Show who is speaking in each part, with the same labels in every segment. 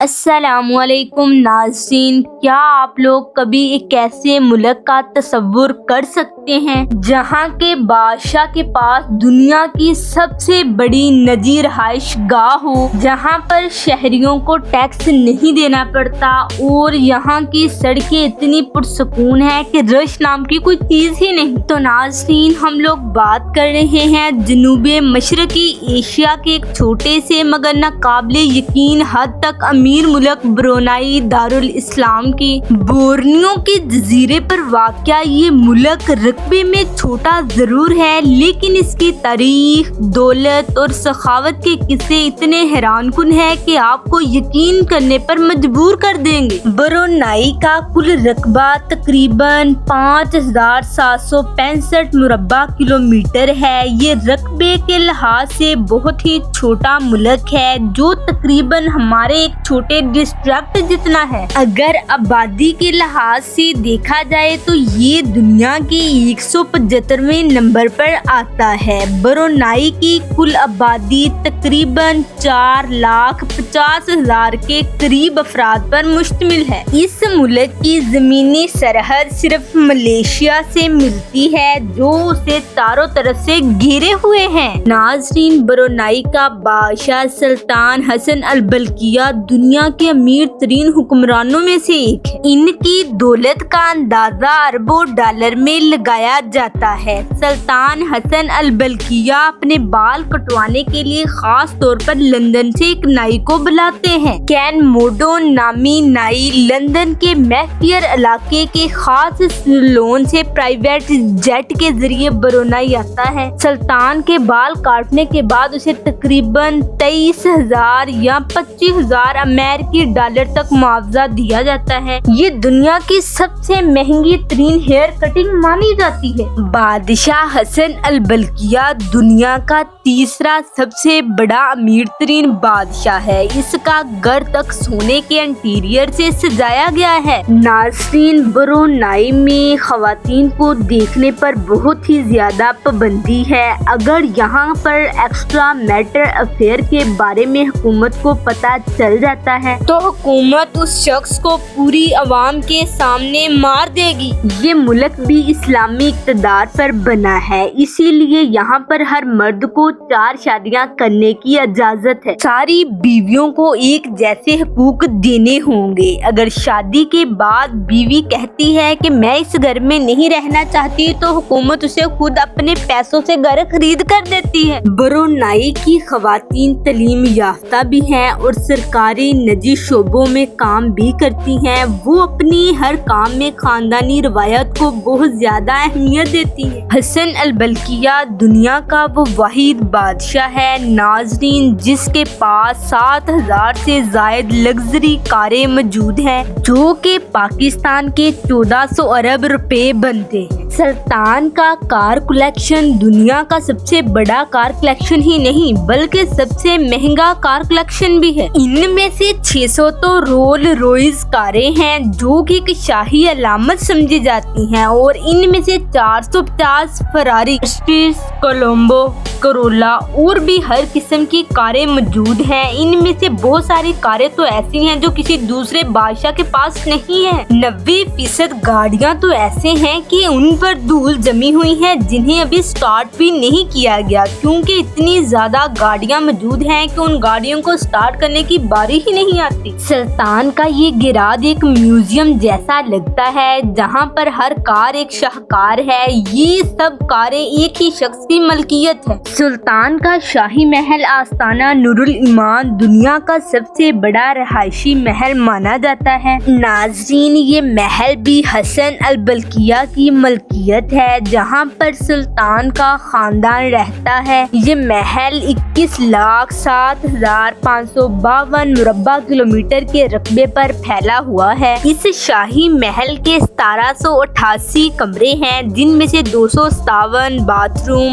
Speaker 1: السلام علیکم ناظرین، کیا آپ لوگ کبھی ایک ایسے ملک کا تصور کر سکتے ہیں جہاں کے بادشاہ کے پاس دنیا کی سب سے بڑی نجی رہائش گاہ ہو، جہاں پر شہریوں کو ٹیکس نہیں دینا پڑتا اور یہاں کی سڑکیں اتنی پرسکون ہیں کہ رش نام کی کوئی چیز ہی نہیں؟ تو ناظرین، ہم لوگ بات کر رہے ہیں جنوب مشرقی ایشیا کے ایک چھوٹے سے مگر ناقابل یقین حد تک امیر ملک برونائی دارالاسلام کی۔ بورنیو کے جزیرے پر واقع یہ ملک رقبے میں چھوٹا ضرور ہے، لیکن اس کی تاریخ، دولت اور سخاوت کے قصے اتنے حیران کن ہیں کہ آپ کو یقین کرنے پر مجبور کر دیں گے۔ برونائی کا کل رقبہ تقریباً 5765 مربع کلومیٹر ہے۔ یہ رقبے کے لحاظ سے بہت ہی چھوٹا ملک ہے، جو تقریباً ہمارے ایک چھوٹے ڈسٹرکٹ جتنا ہے۔ اگر آبادی کے لحاظ سے دیکھا جائے تو یہ دنیا کے 175ویں نمبر پر آتا ہے۔ برونائی کی کل آبادی تقریباً 4,50,000 کے قریب افراد پر مشتمل ہے۔ اس ملک کی زمینی سرحد صرف ملیشیا سے ملتی ہے، جو اسے چاروں طرف سے گھیرے ہوئے ہیں۔ ناظرین، برونائی کا بادشاہ سلطان حسن البلقیہ دنیا کے امیر ترین حکمرانوں میں سے ایک ہے۔ ان کی دولت کا اندازہ اربوں ڈالر میں لگایا جاتا ہے۔ سلطان حسن البلقیہ اپنے بال کٹوانے کے لیے خاص طور پر لندن سے ایک نائی کو بلاتے ہیں۔ کین موڈو نامی نائی لندن کے مے فیئر علاقے کے خاص سیلون سے پرائیویٹ جیٹ کے ذریعے برونائی آتا ہے۔ سلطان کے بال کاٹنے کے بعد اسے تقریباً 23,000 یا 25,000 امریکی ڈالر تک معاوضہ دیا جاتا ہے۔ یہ دنیا کی سب سے مہنگی ترین ہیئر کٹنگ مانی جاتی ہے۔ بادشاہ حسن البلقیہ دنیا کا تیسرا سب سے بڑا امیر ترین بادشاہ ہے۔ اس کا گھر تک سونے کے انٹیریئر سے سجایا گیا ہے۔ ناظرین، برونائی میں خواتین کو دیکھنے پر بہت ہی زیادہ پابندی ہے۔ اگر یہاں پر ایکسٹرا میٹر افیئر کے بارے میں حکومت کو پتہ چل جاتا ہے تو حکومت اس شخص کو پوری عوام کے سامنے مار دے گی۔ یہ ملک بھی اسلامی اقتدار پر بنا ہے، اسی لیے یہاں پر ہر مرد کو 4 شادیاں کرنے کی اجازت ہے۔ ساری بیویوں کو ایک جیسے حقوق دینے ہوں گے۔ اگر شادی کے بعد بیوی کہتی ہے کہ میں اس گھر میں نہیں رہنا چاہتی تو حکومت اسے خود اپنے پیسوں سے گھر خرید کر دیتی ہے۔ برونائی کی خواتین تعلیم یافتہ بھی ہیں اور سرکاری نجی شعبوں میں کام بھی کرتی ہیں۔ وہ اپنی ہر کام میں خاندانی روایت کو بہت زیادہ اہمیت دیتی ہیں۔ حسن البلقیہ دنیا کا وہ واحد بادشاہ ہے ناظرین جس کے پاس 7,000 سے زائد لگژری کاریں موجود ہیں، جو کہ پاکستان کے 1400 ارب روپے بنتے ہیں۔ سلطان کا کار کلیکشن دنیا کا سب سے بڑا کار کلیکشن ہی نہیں بلکہ سب سے مہنگا کار کلیکشن بھی ہے۔ ان میں سے 600 تو رول روئس کاریں ہیں، جو کہ ایک شاہی علامت سمجھی جاتی ہیں، اور ان میں سے 450 فراری، مرسیڈیز، کولمبو، کرولا اور بھی ہر قسم کی کاریں موجود ہیں۔ ان میں سے بہت ساری کاریں تو ایسی ہیں جو کسی دوسرے بادشاہ کے پاس نہیں ہیں۔ 90% گاڑیاں تو ایسے ہیں کہ ان پر دھول جمی ہوئی ہیں جنہیں ابھی سٹارٹ بھی نہیں کیا گیا، کیونکہ اتنی زیادہ گاڑیاں موجود ہیں کہ ان گاڑیوں کو سٹارٹ کرنے کی باری ہی نہیں آتی۔ سلطان کا یہ گراج ایک میوزیم جیسا لگتا ہے جہاں پر ہر کار ایک شاہکار ہے۔ یہ سب کاریں ایک ہی شخص کی ملکیت ہے۔ سلطان کا شاہی محل آستانہ نور الایمان دنیا کا سب سے بڑا رہائشی محل مانا جاتا ہے۔ ناظرین، یہ محل بھی حسن البلقیہ کی ملکیت ہے، جہاں پر سلطان کا خاندان رہتا ہے۔ یہ محل 21,07,552 مربع کلومیٹر کے رقبے پر پھیلا ہوا ہے۔ اس شاہی محل کے 1788 کمرے ہیں، جن میں سے 257 باتھ روم،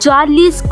Speaker 1: 40